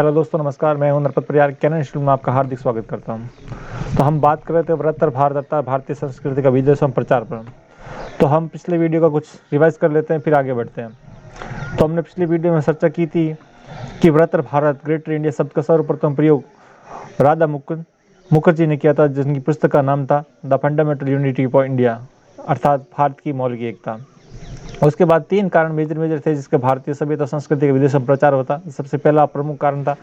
Hello दोस्तों, नमस्कार। मैं हूं नरपत परियार। कैनन इंस्टीट्यूट में आपका हार्दिक स्वागत करता हूं। तो हम बात कर रहे थे बृहत्तर भारत अर्थात भारतीय संस्कृति का विदेशों में प्रचार पर। तो हम पिछले वीडियो का कुछ रिवाइज कर लेते हैं, फिर आगे बढ़ते हैं। तो हमने पिछली वीडियो में चर्चा की थी कि बृहत्तर भारत ग्रेटर इंडिया शब्द का सर्वप्रथम प्रयोग राधा मुखर्जी ने किया था, जिनकी पुस्तक का नाम था the fundamental unity of India अर्थात भारत की मौलिक एकता। उसके बाद 3 कारण मेजर थे जिसके भारतीय सभ्यता संस्कृति के विदेशों में प्रचार होता। सबसे पहला प्रमुख कारण था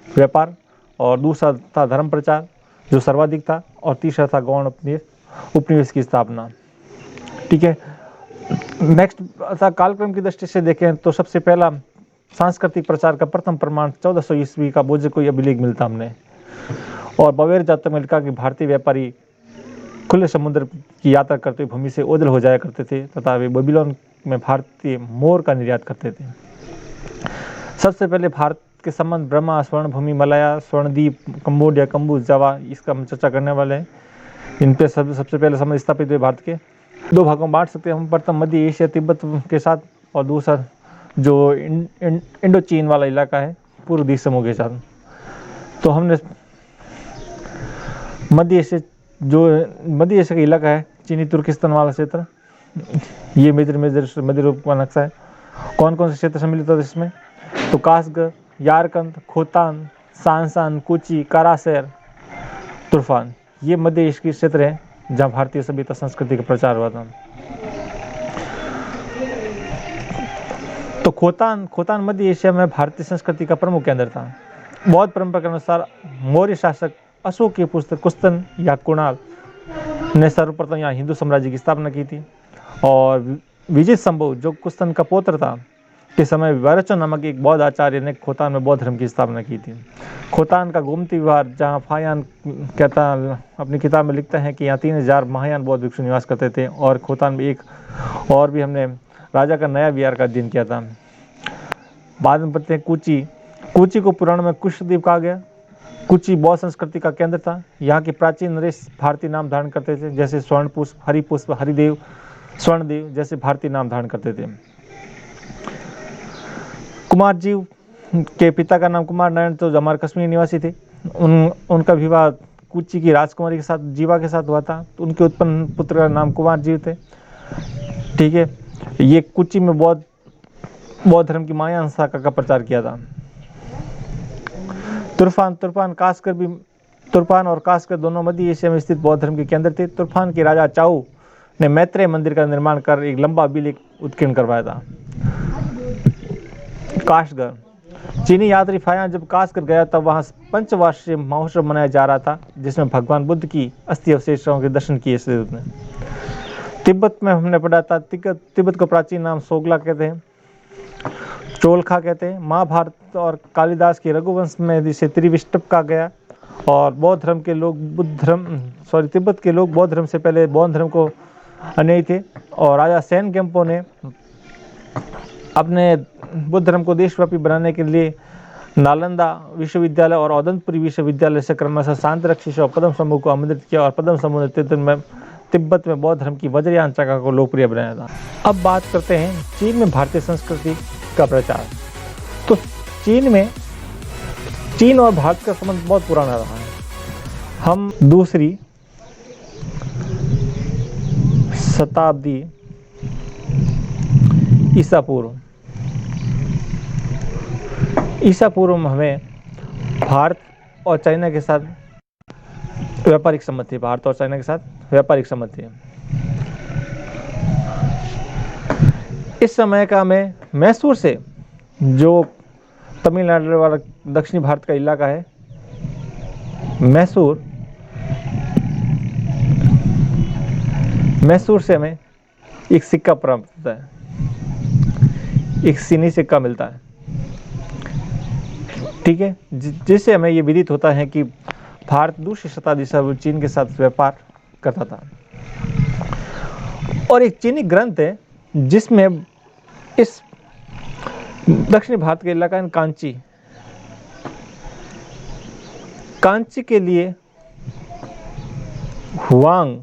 व्यापार, और दूसरा था धर्म प्रचार जो सर्वाधिक था, और तीसरा था गौण उपनिवेश की स्थापना। ठीक है, नेक्स्ट कालक्रम की दृष्टि से देखें तो सबसे पहला सांस्कृतिक प्रचार का प्रथम प्रमाण 1400 ईस्वी का बोझे अभिलेख मिलता हमने, और बवेर जातक में लिखा कि भारतीय व्यापारी खुले समुद्र की यात्रा करते हुए भूमि से ओझल हो जाया करते थे तथा वे बेबीलोन में भारतीय मोर का निर्यात करते थे। सबसे पहले भारत के संबंध ब्रह्मा, स्वर्ण भूमि, मलाया, स्वर्णद्वीप, कंबोडिया, कम्बुज, जावा, इसका हम चर्चा करने वाले हैं। इन पे सबसे पहले संबंध स्थापित हुए भारत के। 2 भागों में बांट सकते हैं हम। प्रथम मध्य एशिया तिब्बत के साथ, और दूसरा जो इंडो चीन वाला इलाका है पूर्व द्वीप समूह के साथ। तो हमने मध्य एशिया का इलाका है चीनी तुर्किस्तान वाला क्षेत्र, ये मेजर मध्य रूप का नक्शा है। कौन कौन से क्षेत्र सम्मिलित होते इसमें? तो कासगढ़, यारकंद, खोतान, सांसान, कोची, कारासैर, तुर्फान, ये मध्य एशिया के क्षेत्र है जहाँ भारतीय सभ्यता संस्कृति का प्रचार हुआ था। तो खोतान मध्य एशिया में भारतीय संस्कृति का प्रमुख केंद्र था। बौद्ध परंपरा के अनुसार मौर्य शासक अशोक के पुत्र कुस्तन या कुणाल ने सर्वप्रथम यहाँ हिंदू साम्राज्य की स्थापना की थी, और विजय शंभु जो कुस्तन का पुत्र था के समय वैरचो नामक एक बौद्ध आचार्य ने खोतान में बौद्ध धर्म की स्थापना की थी। खोतान का गोमती विहार, जहाँ फायान कहता अपनी किताब में लिखता है कि यहाँ 3000 महायान बौद्ध भिक्षु निवास करते थे, और खोतान में एक और भी हमने राजा का नया विहार का अध्ययन किया था। बाद में पढ़ते हैं कुची को पुराण में कुशद्वीप कहा गया। कुची बौद्ध संस्कृति का केंद्र था। यहाँ के प्राचीन नरेश भारतीय नाम धारण करते थे, जैसे स्वर्णपुष्प, हरिपुष्प, हरिदेव, स्वर्णदेव जैसे भारतीय नाम धारण करते थे। कुमार जीव के पिता का नाम कुमार नारायण, तो हमारे कश्मीर निवासी थे। उनका विवाह कुची की राजकुमारी के साथ, जीवा के साथ हुआ था, तो उनके उत्पन्न पुत्र का नाम कुमार जीव थे। ठीक है, ये कुची में बौद्ध धर्म की महायान शाखा का प्रचार किया था। तुर्फान और कास्कर दोनों मध्य एशिया में स्थित बौद्ध धर्म के केंद्र थे। तुर्फान के राजा चाऊ ने मैत्रेय मंदिर का निर्माण कर एक लंबा अभिलेख उत्कीर्ण करवाया था। काशगढ़, चीनी यात्री फायान जब काशगढ़ गया तब वहां पंचवार्षिक महोत्सव मनाया जा रहा था, जिसमें भगवान बुद्ध की अस्थि अवशेषों के दर्शन किए। तिब्बत में हमने पढ़ा था, तिब्बत को प्राचीन नाम सोगला कहते हैं, चोलखा कहते हैं। महाभारत और कालिदास के रघुवंश में जिसे त्रिविष्टप कहा गया। और बौद्ध धर्म के लोग तिब्बत के लोग बौद्ध धर्म से पहले बौद्ध धर्म को अनुयायी थे, और राजा सैन गेम्पो ने अपने बुद्ध धर्म को देशव्यापी बनाने के लिए नालंदा विश्वविद्यालय और औदंतपुरी विश्वविद्यालय से क्रमशः शांतिरक्षक शिष्य और पद्म समूह को आमंत्रित किया, और पद्म समूह ने तिब्बत में बौद्ध धर्म की वज्रयान शाखा को लोकप्रिय बनाया था। अब बात करते हैं चीन में भारतीय संस्कृति का प्रचार। तो चीन और भारत का संबंध बहुत पुराना रहा है। हम 2री शताब्दी ईसा पूर्व में हमें भारत और चाइना के साथ व्यापारिक संबंध थे। इस समय का हमें मैसूर से, जो तमिलनाडु वाला दक्षिणी भारत का इलाका है, मैसूर से हमें एक सिक्का प्राप्त होता है, एक चीनी सिक्का मिलता है। ठीक है, जिससे हमें ये विदित होता है कि भारत 2री शताब्दी से चीन के साथ व्यापार करता था। और एक चीनी ग्रंथ है जिसमें इस दक्षिणी भारत के इलाका कांची के लिए हुआंग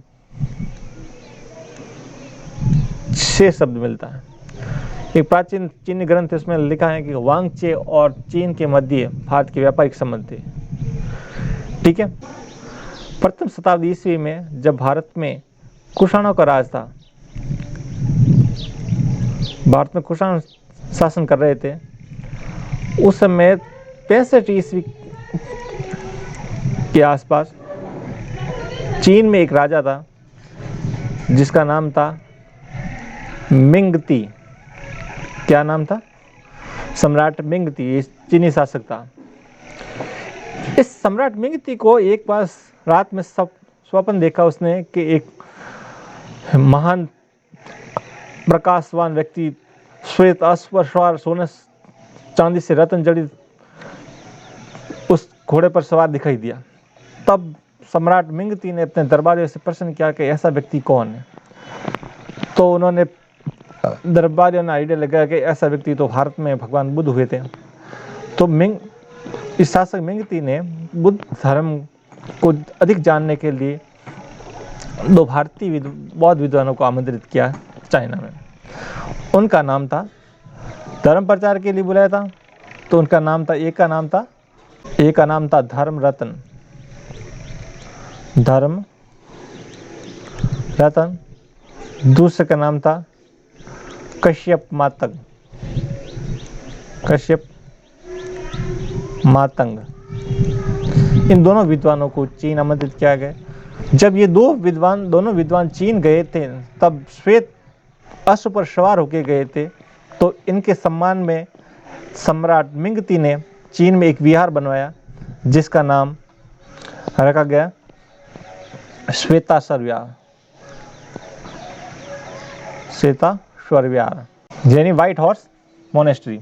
6 शब्द मिलता है। एक प्राचीन चीनी ग्रंथ है, उसमें लिखा है कि वांगचे और चीन के मध्य भारत के व्यापारिक संबंध थे। ठीक है। प्रथम शताब्दी ईस्वी में जब भारत में कुषाणों का राज था, भारत में कुषाण शासन कर रहे थे, उस समय 65 ईस्वी के आसपास चीन में एक राजा था जिसका नाम था मिंगती। क्या नाम था? सम्राट मिंगती, चीनी शासक था। इस सम्राट मिंगती को एक बार रात में स्वप्न देखा उसने कि एक महान प्रकाशवान व्यक्ति श्वेत अश्वसवार सोने चांदी से रत्न जड़ित उस घोड़े पर सवार दिखाई दिया। तब सम्राट मिंगती ने अपने दरबारियों से प्रश्न किया कि ऐसा व्यक्ति कौन है। तो उन्होंने दरबारियों ने आइडिया लगाया कि ऐसा व्यक्ति तो भारत में भगवान बुद्ध हुए थे। तो इस शासक मिंगती ने बुद्ध धर्म को अधिक जानने के लिए 2 भारतीय बौद्ध विद्वानों को आमंत्रित किया चाइना में। उनका नाम था, धर्म प्रचार के लिए बुलाया था, तो उनका नाम था, एक का नाम था धर्म रतन, दूसरे का नाम था कश्यप मातंग। इन दोनों विद्वानों को चीन आमंत्रित किया गया। जब ये दोनों विद्वान चीन गए थे, तब श्वेत अश्व पर सवार होकर गए थे। तो इनके सम्मान में सम्राट मिंगती ने चीन में एक विहार बनवाया जिसका नाम रखा गया श्वेताश्वर विहार, यानी व्हाइट हॉर्स मोनेस्ट्री।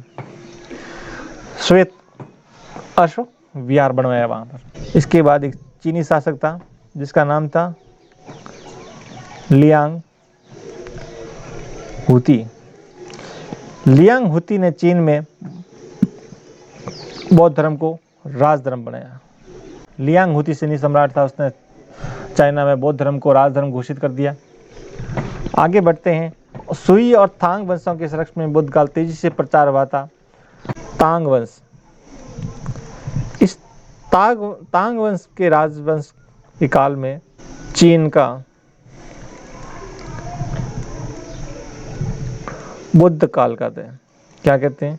श्वेत अश्व विहार बनवाया वहां पर। इसके बाद एक चीनी शासक था जिसका नाम था लियांग हुती ने चीन में बौद्ध धर्म को राजधर्म बनाया। लियांग हुती चीनी सम्राट था, उसने चाइना में बौद्ध धर्म को राजधर्म घोषित कर दिया। आगे बढ़ते हैं। सुई और तांग वंशों के संरक्षण में बुद्ध काल तेजी से प्रचार हुआ था। तांग वंश, इस तांग वंश के राजवंश के काल में चीन का बुद्ध काल कहते हैं। क्या कहते हैं?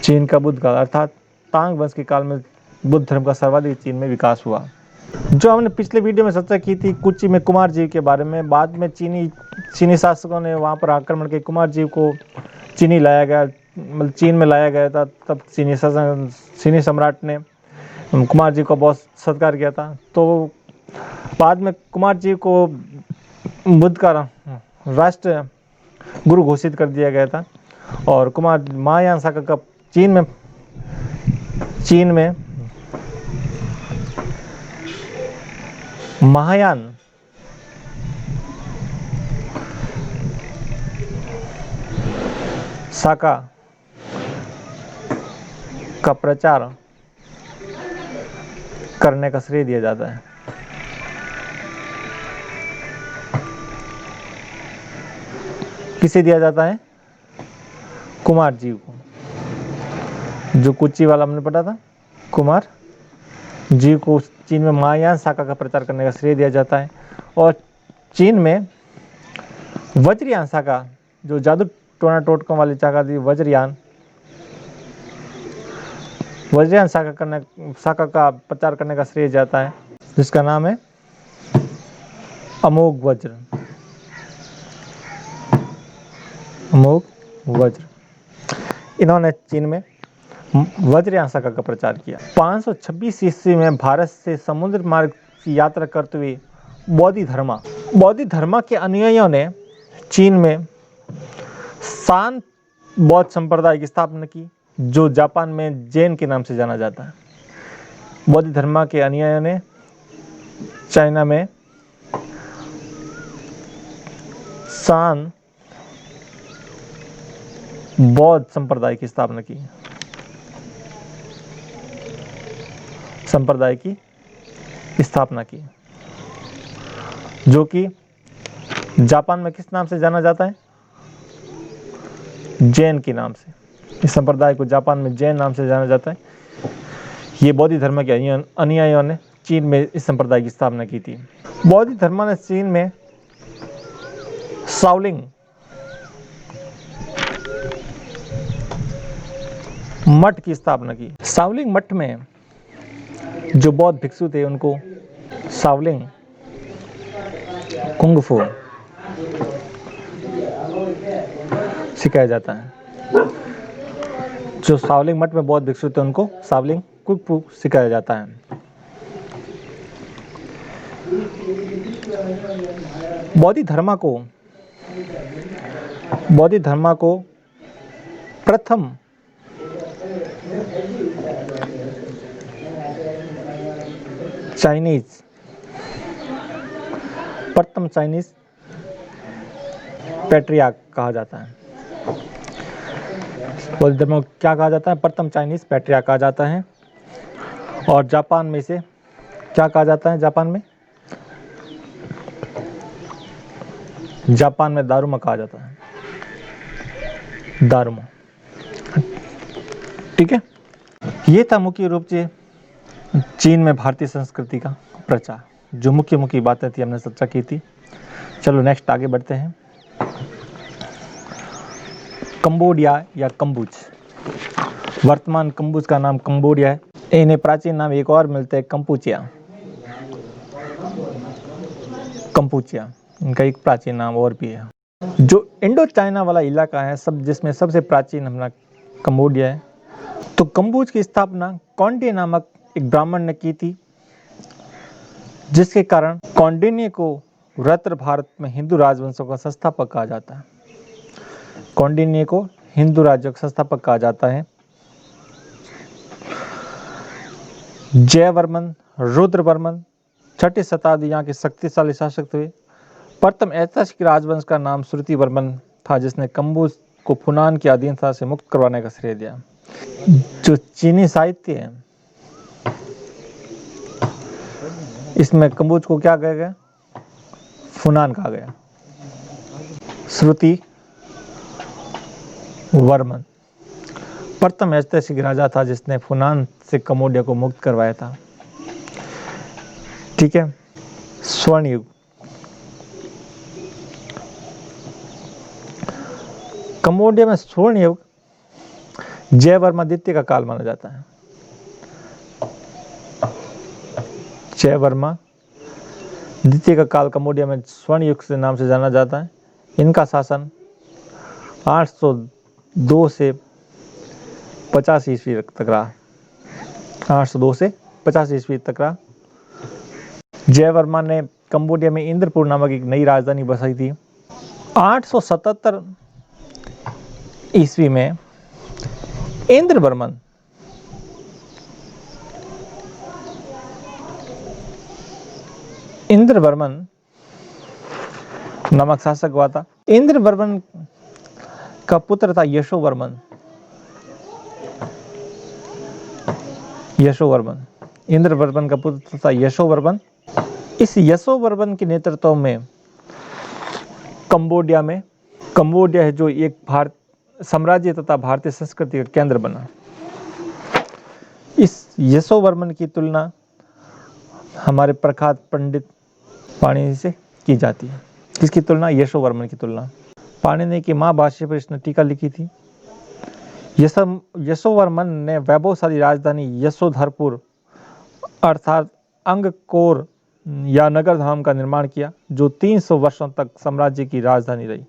चीन का बुद्ध काल, अर्थात तांग वंश के काल में बुद्ध धर्म का सर्वाधिक चीन में विकास हुआ। जो हमने पिछले वीडियो में चर्चा की थी कुची में कुमार जीव के बारे में, बाद में चीनी शासकों ने वहाँ पर आक्रमण के कुमार जीव को चीन में लाया गया था। तब चीनी सम्राट ने कुमार जीव का बहुत सत्कार किया था। तो बाद में कुमार जीव को बुद्ध का राष्ट्र गुरु घोषित कर दिया गया था। और महायान शाखा का चीन में महायान शाखा का प्रचार करने का श्रेय दिया जाता है। किसे दिया जाता है? कुमार जीव को। जो कुची वाला हमने पढ़ा था, कुमार जीव को चीन में महायान शाखा का प्रचार करने का श्रेय दिया जाता है। और चीन में वज्रयान शाखा, जो जादू टोना टोटकों वाली शाखा थी, वज्रयान शाखा का प्रचार करने का श्रेय जाता है, जिसका नाम है अमोघ वज्र। इन्होंने चीन में वज्रयान शाखा का प्रचार किया। 526 ईस्वी में भारत से समुद्र मार्ग की यात्रा करते हुए बौद्ध धर्मा के अनुयायियों ने चीन में शान बौद्ध संप्रदाय की स्थापना की, जो जापान में जैन के नाम से जाना जाता है। बौद्ध धर्मा के अनुयायियों ने चाइना में शान बौद्ध संप्रदाय की स्थापना की। जो कि जापान में किस नाम से जाना जाता है? जैन के नाम से। इस संप्रदाय को जापान में जैन नाम से जाना जाता है। ये बौद्ध धर्म के अनुयायियों ने चीन में इस संप्रदाय की स्थापना की थी। बौद्ध धर्म ने चीन में शाओलिंग मठ की स्थापना की। शाओलिंग मठ में जो बौद्ध भिक्षु थे उनको शाओलिंग कुंग फू सिखाया जाता है। जो शाओलिंग मठ में बौद्ध भिक्षु थे उनको शाओलिंग कुंग फू सिखाया जाता है। बौद्ध धर्म को प्रथम चाइनीज पैट्रियार्क कहा जाता है। बौद्ध धर्म को क्या कहा जाता है? प्रथम चाइनीज पैट्रियार्क कहा जाता है। और जापान में इसे क्या कहा जाता है? जापान में दारुमा कहा जाता है। दारुमा, ठीक है। ये था मुख्य रूप से चीन में भारतीय संस्कृति का प्रचार। जो मुख्य बातें थी हमने चर्चा की थी। चलो नेक्स्ट आगे बढ़ते हैं। कंबोडिया या कम्बुज, वर्तमान कम्बुज का नाम कंबोडिया है। इन्हें प्राचीन नाम एक और मिलते हैं, कंपुचिया। इनका एक प्राचीन नाम और भी है। जो इंडो चाइना वाला इलाका है जिसमें सबसे प्राचीन हमारा कंबोडिया है। तो कम्बुज की स्थापना कौंडिन्य नामक एक ब्राह्मण ने की थी, जिसके कारण कौंडिन्य को उत्तर भारत में हिंदू राजवंशों का संस्थापक कहा जाता है। कौंडिन्य को हिंदू राज्यों का संस्थापक कहा जाता है। जयवर्मन, रुद्रवर्मन 6ठी शताब्दी यहाँ के शक्तिशाली शासक थे। प्रथम ऐतिहासिक राजवंश का नाम श्रुतिवर्मन था, जिसने कम्बुज को फुनान की अधीनता से मुक्त करवाने का श्रेय दिया। जो चीनी साहित्य है इसमें कम्बुज को क्या कहा गया? फुनान कहा गया। श्रुतिवर्मन प्रथम ऐतिहासिक राजा था जिसने फुनान से कंबोडिया को मुक्त करवाया था, ठीक है। स्वर्ण युग, कंबोडिया में स्वर्ण युग जयवर्मा द्वितीय का काल माना जाता है। जयवर्मा द्वितीय का काल कंबोडिया में स्वर्ण युग के नाम से जाना जाता है। इनका शासन 802 से 50 ईस्वी तक रहा। 802 से 50 ईस्वी तक रहा। जयवर्मा ने कंबोडिया में इंद्रपुर नामक एक नई राजधानी बसाई थी। 877 ईस्वी में इंद्रवर्मन नामक शासक हुआ था। इंद्रवर्मन का पुत्र था यशोवर्मन। इंद्रवर्मन का पुत्र था यशोवर्मन। इस यशोवर्मन के नेतृत्व में कंबोडिया है जो एक भारत साम्राज्य तथा भारतीय संस्कृति का केंद्र बना। इस यशोवर्मन की तुलना हमारे प्रख्यात पंडित पाणिनि से की जाती है। किसकी तुलना? यशोवर्मन की तुलना। पाणिनि की महाभाष्य पर इसने टीका लिखी थी। यशोवर्मन ने वैभवशाली राजधानी यशोधरपुर अर्थात अंगकोर या नगरधाम का निर्माण किया, जो 300 वर्षों तक साम्राज्य की राजधानी रही।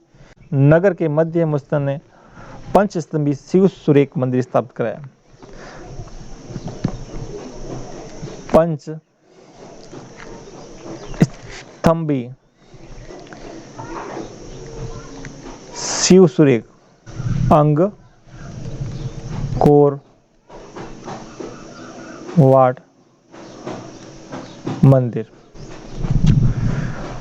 नगर के मध्य में उसने ने पंचस्तंभी शिव सुरेख मंदिर स्थापित कराया। पंचस्तंभी शिव सुरेख अंगकोर वाट मंदिर।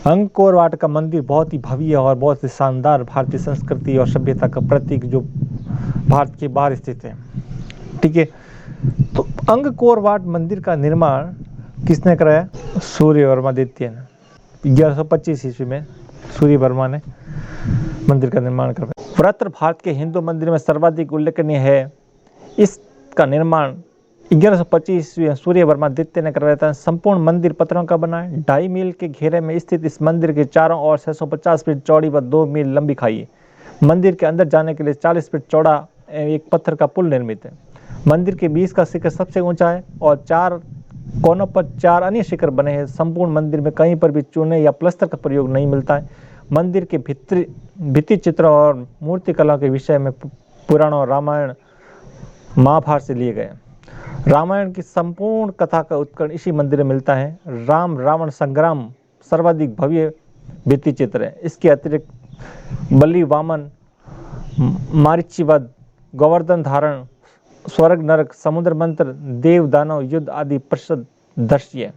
अंगकोर वाट का मंदिर बहुत ही भव्य और बहुत ही शानदार भारतीय संस्कृति और सभ्यता का प्रतीक, जो भारत के बाहर स्थित है, ठीक है। तो अंगकोर वाट मंदिर का निर्माण किसने कराया? सूर्यवर्मा द्वितीय ने 1125 ईस्वी में सूर्यवर्मा ने मंदिर का निर्माण करवाया। वृहत्तर भारत के हिंदू मंदिर में सर्वाधिक उल्लेखनीय है। इसका निर्माण 1125 ईस्वी सूर्य वर्मा द्वितीय ने करवाया था। संपूर्ण मंदिर पत्थरों का बना है। 2.5 मील के घेरे में स्थित इस मंदिर के चारों ओर 650 फीट चौड़ी व 2 मील लंबी खाई है। मंदिर के अंदर जाने के लिए 40 फीट चौड़ा एक पत्थर का पुल निर्मित है। मंदिर के बीच का शिखर सबसे ऊंचा है और 4 कोनों पर 4 अन्य शिखर बने हैं। संपूर्ण मंदिर में कहीं पर भी चूने या प्लास्टर का प्रयोग नहीं मिलता है। मंदिर के भित्ति चित्रों और मूर्ति कला के विषय में पुराणों, रामायण, महाभारत से लिए गए। रामायण की संपूर्ण कथा का उत्कर्ष इसी मंदिर में मिलता है। राम रावण संग्राम सर्वाधिक भव्य भित्ति चित्र है। इसके अतिरिक्त बलि, वामन, मारीचीवध, गोवर्धन धारण, स्वर्ग नरक, समुद्र मंत्र, देव दानव युद्ध आदि प्रसिद्ध दृश्य है।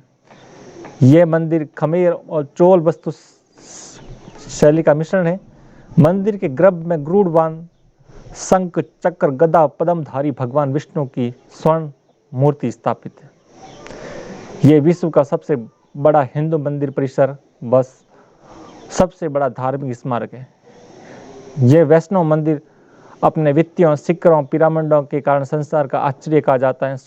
यह मंदिर खमेर और चोल वस्तु शैली का मिश्रण है। मंदिर के गर्भ में गरुड़वाहन, शंख, चक्र, गदा, पद्मधारी भगवान विष्णु की स्वर्ण मूर्ति स्थापित है। यह विश्व का सबसे बड़ा हिंदू मंदिर परिसर व सबसे बड़ा धार्मिक स्मारक है। यह वैष्णव मंदिर अपने भित्तियों, शिखरों, पिरामिडों के कारण संसार का आश्चर्य कहा जाता है।